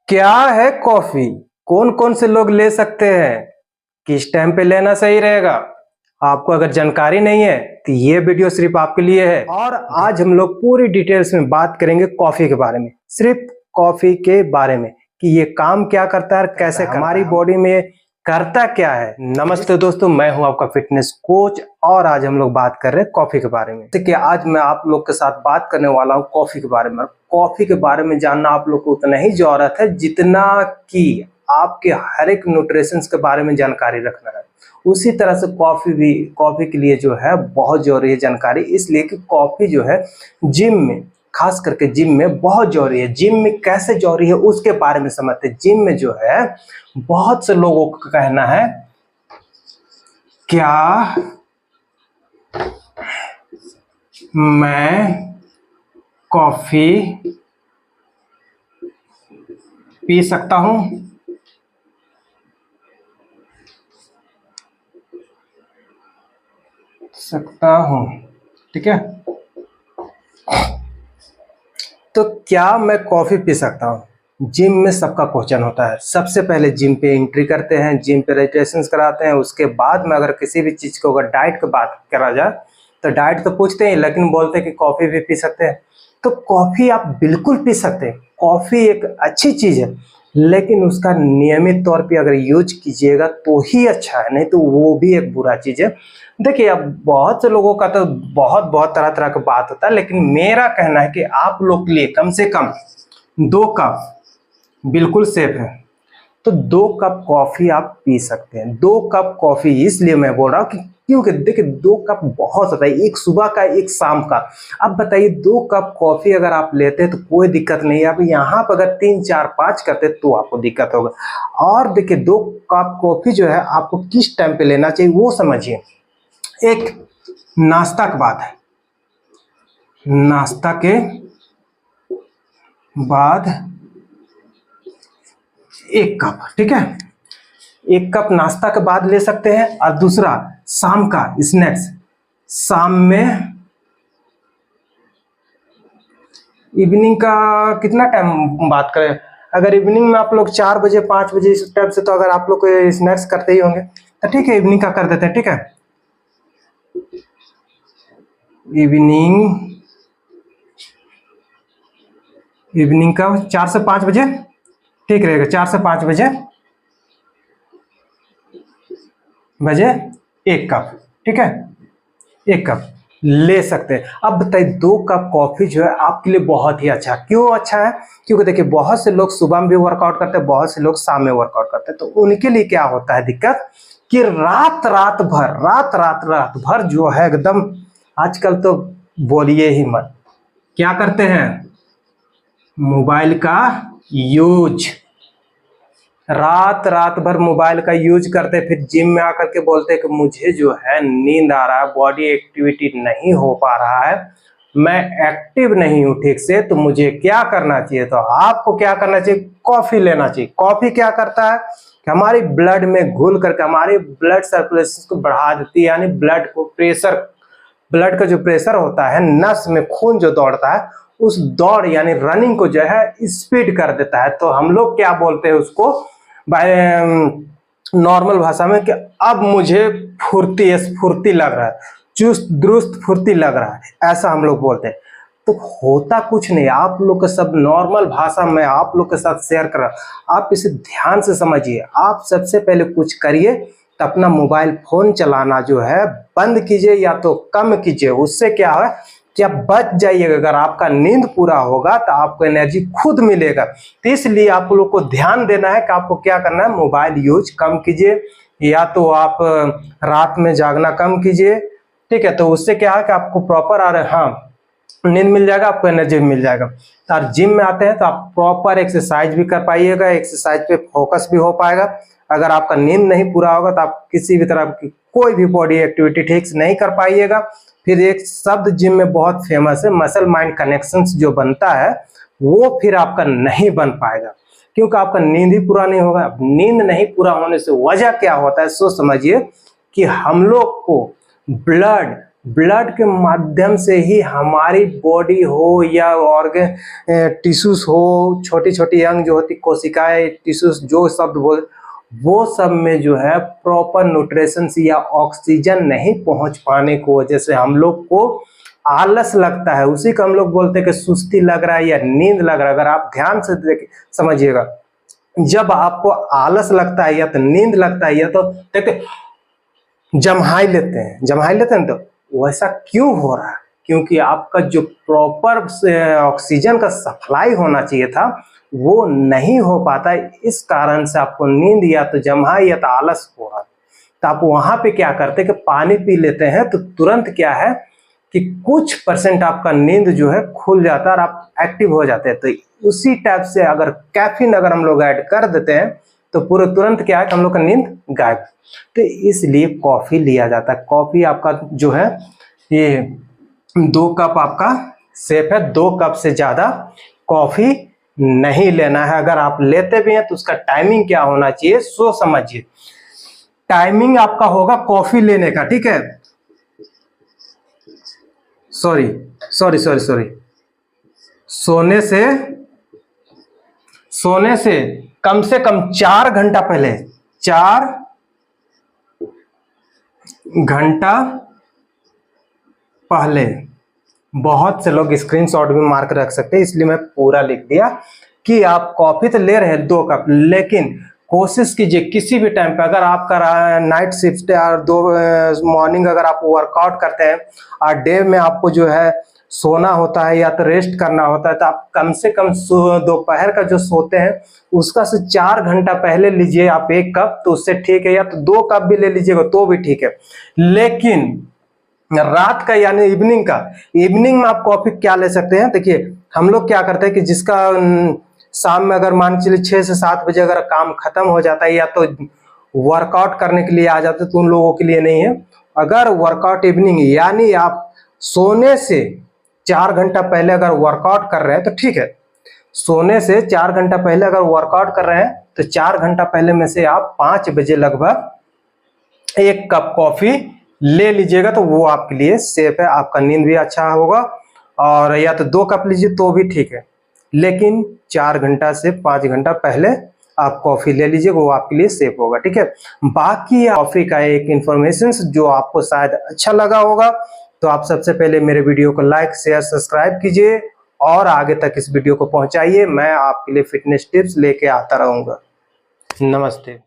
क्या है कॉफी? कौन कौन से लोग ले सकते हैं? किस टाइम पे लेना सही रहेगा? आपको अगर जानकारी नहीं है तो ये वीडियो सिर्फ आपके लिए है। और आज हम लोग पूरी डिटेल्स में बात करेंगे कॉफी के बारे में, सिर्फ कॉफी के बारे में कि ये काम क्या करता है, कैसे हमारी बॉडी में करता क्या है। नमस्ते दोस्तों, मैं हूं आपका फिटनेस कोच और आज हम लोग बात कर रहे हैं कॉफी के बारे में। देखिए, आज मैं आप लोग के साथ बात करने वाला हूं कॉफी के बारे में। कॉफी के बारे में जानना आप लोग को उतना ही जरूरत है जितना कि आपके हर एक न्यूट्रिशन के बारे में जानकारी रखना है। उसी तरह से कॉफी के लिए जो है बहुत जरूरी है जानकारी, इसलिए कि कॉफी जो है जिम में, खास करके जिम में बहुत जरूरी है। जिम में कैसे जरूरी है उसके बारे में समझते हैं। जिम में जो है बहुत से लोगों का कहना है, क्या मैं कॉफी पी सकता हूं? ठीक है, तो क्या मैं कॉफी पी सकता हूं? जिम में सबका क्वेश्चन होता है। सबसे पहले जिम पे एंट्री करते हैं, जिम पे रजिस्ट्रेशन कराते हैं। उसके बाद में अगर किसी भी चीज को अगर डाइट की बात करा जाए तो डाइट तो पूछते हैं, लेकिन बोलते हैं कि कॉफी भी पी सकते हैं। तो कॉफी आप बिल्कुल पी सकते हैं। कॉफी एक अच्छी चीज है, लेकिन उसका नियमित तौर पे अगर यूज कीजिएगा तो ही अच्छा है, नहीं तो वो भी एक बुरा चीज है। देखिए, अब बहुत से लोगों का तो बहुत तरह तरह का बात होता है, लेकिन मेरा कहना है कि आप लोग के लिए कम से कम 2 कप बिल्कुल सेफ है। तो 2 कप कॉफी आप पी सकते हैं। 2 कप कॉफी इसलिए मैं बोल रहा हूँ कि क्योंकि देखिए 2 कप बहुत होता है, एक सुबह का एक शाम का। अब बताइए 2 कप कॉफी अगर आप लेते हैं तो कोई दिक्कत नहीं है। अब यहाँ पर अगर 3 4 5 करते तो आपको दिक्कत होगा। और देखिए 2 कप कॉफी जो है आपको किस टाइम पे लेना चाहिए वो समझिए। एक नाश्ता की बात है, नाश्ता के बाद 1 कप, ठीक है, 1 कप नाश्ता के बाद ले सकते हैं। और दूसरा शाम का स्नैक्स, शाम में इवनिंग का कितना टाइम बात करें, अगर इवनिंग में आप लोग 4 बजे 5 बजे इस टाइम से, तो अगर आप लोग स्नैक्स करते ही होंगे तो ठीक है, इवनिंग का कर देते हैं। ठीक है, इवनिंग का 4 से 5 बजे ठीक रहेगा। 4 से 5 बजे 1 कप, ठीक है, 1 कप ले सकते हैं। अब बताइए 2 कप कॉफी जो है आपके लिए बहुत ही अच्छा है। क्यों अच्छा है? क्योंकि देखिए बहुत से लोग सुबह में भी वर्कआउट करते हैं, बहुत से लोग शाम में वर्कआउट करते हैं। तो उनके लिए क्या होता है दिक्कत कि रात भर जो है एकदम, आजकल तो बोलिए ही मत, क्या करते हैं, मोबाइल का यूज, रात भर मोबाइल का यूज करते, फिर जिम में आकर के बोलते कि मुझे जो है नींद आ रहा है, बॉडी एक्टिविटी नहीं हो पा रहा है, मैं एक्टिव नहीं हूं ठीक से, तो मुझे क्या करना चाहिए? तो आपको क्या करना चाहिए? कॉफी लेना चाहिए। कॉफी क्या करता है कि हमारी ब्लड में घुल करके हमारी ब्लड सर्कुलेशन को बढ़ा देती है, यानी ब्लड का जो प्रेशर होता है, नस में खून जो दौड़ता है, उस दौड़ यानी रनिंग को जो है स्पीड कर देता है। तो हम लोग क्या बोलते हैं उसको नॉर्मल भाषा में कि अब मुझे स्फूर्ति लग रहा है, चुस्त दुरुस्त फुर्ती लग रहा है, ऐसा हम लोग बोलते हैं। तो होता कुछ नहीं, आप लोग का सब नॉर्मल भाषा में आप लोग के साथ शेयर कर रहा हूं, आप इसे ध्यान से समझिए। आप सबसे पहले कुछ करिए तो अपना मोबाइल फोन चलाना जो है बंद कीजिए या तो कम कीजिए। उससे क्या है कि आप बच जाइएगा। अगर आपका नींद पूरा होगा तो आपको एनर्जी खुद मिलेगा। तो इसलिए आप लोग को ध्यान देना है कि आपको क्या करना है, मोबाइल यूज कम कीजिए, या तो आप रात में जागना कम कीजिए। ठीक है, तो उससे क्या है कि आपको प्रॉपर नींद मिल जाएगा, आपको एनर्जी मिल जाएगा। और जिम में आते हैं तो आप प्रॉपर एक्सरसाइज भी कर पाइएगा, एक्सरसाइज पे फोकस भी हो पाएगा। अगर आपका नींद नहीं पूरा होगा तो आप किसी भी तरह की कोई भी बॉडी एक्टिविटी ठीक से नहीं कर पाइएगा। फिर एक शब्द जिम में बहुत फेमस है, मसल माइंड कनेक्शंस जो बनता है वो फिर आपका नहीं बन पाएगा, क्योंकि आपका नींद ही पूरा नहीं होगा। नींद नहीं पूरा होने से वजह क्या होता है सो समझिए कि हम लोग को ब्लड ब्लड के माध्यम से ही हमारी बॉडी हो या ऑर्गन टिश्यूज हो, छोटी छोटी अंग जो होती कोशिकाएं टिश्यूज जो शब्द बोल वो सब में जो है प्रॉपर न्यूट्रिशन या ऑक्सीजन नहीं पहुंच पाने की वजह से हम लोग को आलस लगता है। उसी को हम लोग बोलते हैं कि सुस्ती लग रहा है या नींद लग रहा है। अगर आप ध्यान से देख समझिएगा, जब आपको आलस लगता है या तो नींद लगता है या तो देखते जम्हाई लेते हैं तो वैसा क्यों हो रहा है? क्योंकि आपका जो प्रॉपर ऑक्सीजन का सप्लाई होना चाहिए था वो नहीं हो पाता, इस कारण से आपको नींद या तो जम्हाई या तो आलस हो रहा है। तो आप वहां पे क्या करते हैं कि पानी पी लेते हैं तो तुरंत क्या है कि कुछ परसेंट आपका नींद जो है खुल जाता है और आप एक्टिव हो जाते हैं। तो उसी टाइप से अगर कैफीन अगर हम लोग ऐड कर देते हैं तो पूरे तुरंत क्या है कि हम लोग का नींद गायब। तो इसलिए कॉफी लिया जाता है। कॉफी आपका जो है ये 2 कप आपका सेफ है, 2 कप से ज्यादा कॉफी नहीं लेना है। अगर आप लेते भी हैं तो उसका टाइमिंग क्या होना चाहिए सो समझिए। टाइमिंग आपका होगा कॉफी लेने का, ठीक है, सॉरी सोने से कम 4 घंटा पहले, 4 घंटा पहले। बहुत से लोग स्क्रीनशॉट भी मार कर रख सकते हैं, इसलिए मैं पूरा लिख दिया कि आप कॉफी तो ले रहे हैं 2 कप, लेकिन कोशिश कीजिए किसी भी टाइम पे अगर आपका नाइट शिफ्ट या मॉर्निंग अगर आप वर्कआउट करते हैं और डे में आपको जो है सोना होता है या तो रेस्ट करना होता है तो आप कम से कम दोपहर का जो सोते हैं उसका से 4 घंटा पहले लीजिए आप 1 कप, तो उससे ठीक है, या तो 2 कप भी ले लीजिएगा तो भी ठीक है। लेकिन रात का यानी इवनिंग में आप कॉफी क्या ले सकते हैं? देखिए हम लोग क्या करते हैं कि जिसका शाम में अगर मान चलिए 6 से 7 बजे अगर काम खत्म हो जाता है या तो वर्कआउट करने के लिए आ जाते हैं तो उन लोगों के लिए नहीं है। अगर वर्कआउट इवनिंग यानी आप सोने से 4 घंटा पहले अगर वर्कआउट कर रहे हैं तो ठीक है, सोने से 4 घंटा पहले अगर वर्कआउट कर रहे हैं तो 4 घंटा पहले में से आप 5 बजे लगभग 1 कप कॉफी ले लीजिएगा तो वो आपके लिए सेफ है। आपका नींद भी अच्छा होगा, और या तो 2 कप लीजिए तो भी ठीक है, लेकिन 4 घंटा से 5 घंटा पहले आप कॉफी ले लीजिए, वो आपके लिए सेफ होगा, ठीक है। बाकी कॉफी का एक इंफॉर्मेशन जो आपको शायद अच्छा लगा होगा तो आप सबसे पहले मेरे वीडियो को लाइक शेयर सब्सक्राइब कीजिए और आगे तक इस वीडियो को पहुंचाइए। मैं आपके लिए फिटनेस टिप्स लेके आता रहूंगा। नमस्ते।